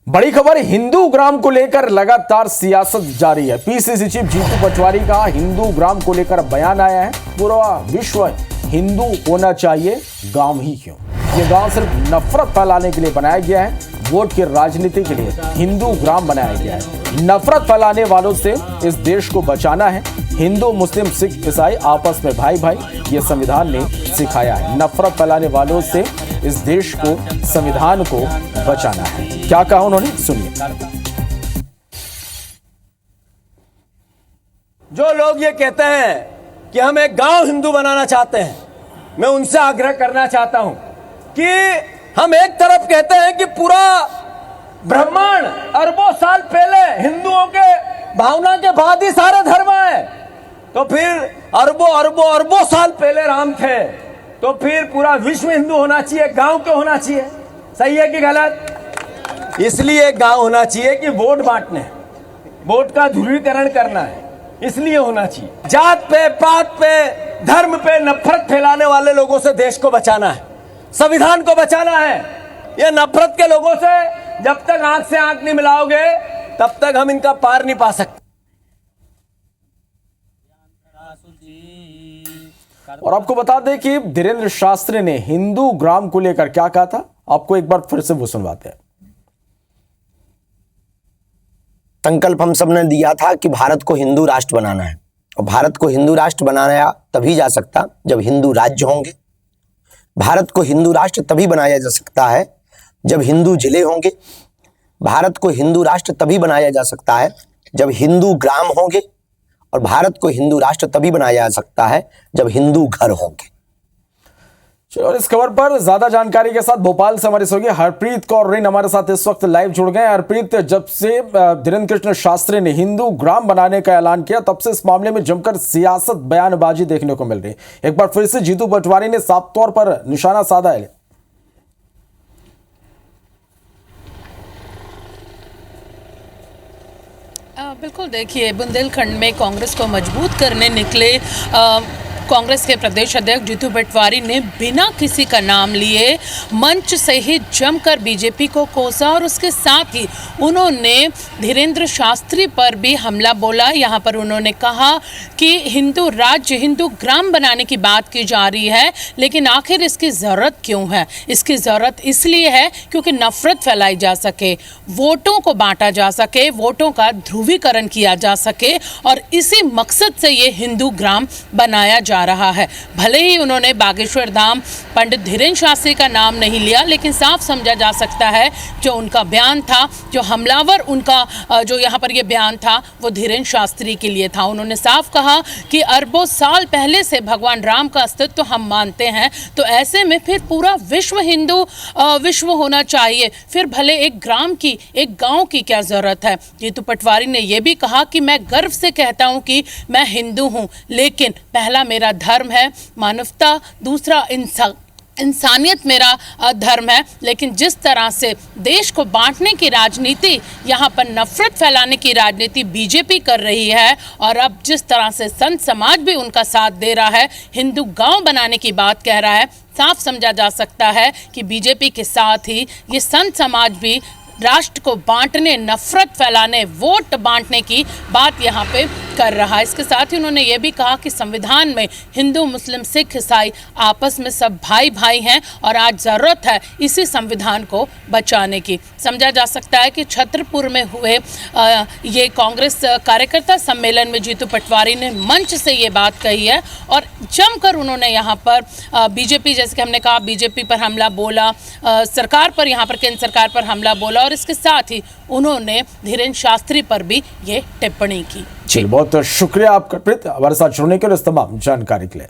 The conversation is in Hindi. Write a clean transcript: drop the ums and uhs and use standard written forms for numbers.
बड़ी खबर, हिंदू ग्राम को लेकर लगातार सियासत जारी है। पीसीसी चीफ जीतू पटवारी का हिंदू ग्राम को लेकर बयान आया है। पूरा विश्व हिंदू होना चाहिए, गांव ही क्यों। ये गांव सिर्फ नफरत फैलाने के लिए बनाया गया है। वोट की राजनीति के लिए हिंदू ग्राम बनाया गया है। नफरत फैलाने वालों से इस देश को बचाना है। हिंदू, मुस्लिम, सिख, ईसाई आपस में भाई भाई, ये संविधान ने सिखाया है। नफरत फैलाने वालों से इस देश को, संविधान को बचाना है। क्या कहा उन्होंने, सुनिए। जो लोग ये कहते हैं कि हम एक गांव हिंदू बनाना चाहते हैं, मैं उनसे आग्रह करना चाहता हूं कि हम एक तरफ कहते हैं कि पूरा ब्रह्मांड अरबों साल पहले हिंदुओं के भावना के बाद ही सारे धर्म आए, तो फिर अरबों साल पहले राम थे, तो फिर पूरा विश्व हिंदू होना चाहिए, गांव क्यों होना चाहिए? सही है कि गलत? इसलिए गांव होना चाहिए कि वोट बांटने, वोट का ध्रुवीकरण करना है, इसलिए होना चाहिए। जात पे, पात पे, धर्म पे नफरत फैलाने वाले लोगों से देश को बचाना है, संविधान को बचाना है। ये नफरत के लोगों से जब तक आंख से आंख नहीं मिलाओगे तब तक हम इनका पार नहीं पा सकते। और आपको बता दें कि धीरेन्द्र शास्त्री ने हिंदू ग्राम को लेकर क्या कहा था, आपको एक बार फिर से वो सुनवाते हैं। संकल्प हम सब ने दिया था कि भारत को हिंदू राष्ट्र बनाना है, और भारत को हिंदू राष्ट्र बनाया तभी जा सकता जब हिंदू राज्य होंगे। भारत को हिंदू राष्ट्र तभी बनाया जा सकता है जब हिंदू जिले होंगे। भारत को हिंदू राष्ट्र तभी बनाया जा सकता है जब हिंदू ग्राम होंगे, और भारत को हिंदू राष्ट्र तभी बनाया जा सकता है जब हिंदू घर होंगे। चलो, और इस खबर पर ज्यादा जानकारी के साथ भोपाल से हमारे सहयोगी हरप्रीत कौर रिन हमारे साथ इस वक्त लाइव जुड़ गए। हरप्रीत, जब से धीरेन्द्र कृष्ण शास्त्री ने हिंदू ग्राम बनाने का ऐलान किया, तब से इस मामले में जमकर सियासत, बयानबाजी देखने को मिल रही है। एक बार फिर से जीतू पटवारी ने साफ तौर पर निशाना साधा है। बिल्कुल, देखिए, बुंदेलखंड में कांग्रेस को मजबूत करने निकले कांग्रेस के प्रदेश अध्यक्ष जीतू पटवारी ने बिना किसी का नाम लिए मंच से ही जमकर बीजेपी को कोसा, और उसके साथ ही उन्होंने धीरेन्द्र शास्त्री पर भी हमला बोला। यहाँ पर उन्होंने कहा कि हिंदू राज्य, हिंदू ग्राम बनाने की बात की जा रही है, लेकिन आखिर इसकी ज़रूरत क्यों है? इसकी ज़रूरत इसलिए है क्योंकि नफरत फैलाई जा सके, वोटों को बांटा जा सके, वोटों का ध्रुवीकरण किया जा सके, और इसी मकसद से ये हिंदू ग्राम बनाया जा रहा है। भले ही उन्होंने बागेश्वर धाम पंडित धीरेन्द्र शास्त्री का नाम नहीं लिया, लेकिन साफ समझा जा सकता है जो उनका बयान था, जो हमलावर उनका जो यहाँ पर ये बयान था, वो धीरेन्द्र शास्त्री के लिए था। उन्होंने साफ कहा कि अरबों साल पहले से भगवान राम का अस्तित्व हम मानते हैं, तो ऐसे में फिर पूरा विश्व हिंदू विश्व होना चाहिए, फिर भले एक ग्राम की, एक गांव की क्या जरूरत है। जीतू पटवारी ने यह भी कहा कि मैं गर्व से कहता हूं कि मैं हिंदू हूं, लेकिन पहला मेरा धर्म है मानवता, दूसरा इंसानियत मेरा धर्म है। लेकिन जिस तरह से देश को बांटने की राजनीति, यहाँ पर नफरत फैलाने की राजनीति बीजेपी कर रही है, और अब जिस तरह से संत समाज भी उनका साथ दे रहा है, हिंदू गांव बनाने की बात कह रहा है, साफ समझा जा सकता है कि बीजेपी के साथ ही ये संत समाज भी राष्ट्र को बांटने, नफरत फैलाने, वोट बांटने की बात यहाँ पे कर रहा है। इसके साथ ही उन्होंने ये भी कहा कि संविधान में हिंदू, मुस्लिम, सिख, ईसाई आपस में सब भाई भाई हैं, और आज ज़रूरत है इसी संविधान को बचाने की। समझा जा सकता है कि छतरपुर में हुए ये कांग्रेस कार्यकर्ता सम्मेलन में जीतू पटवारी ने मंच से ये बात कही है, और जमकर उन्होंने यहाँ पर बीजेपी, जैसे कि हमने कहा, बीजेपी पर हमला बोला, सरकार पर, यहाँ पर केंद्र सरकार पर हमला बोला, और इसके साथ ही उन्होंने धीरेन्द्र शास्त्री पर भी ये टिप्पणी की। जी, बहुत शुक्रिया आपका हमारे साथ जुड़ने के लिए, इस तमाम जानकारी के लिए।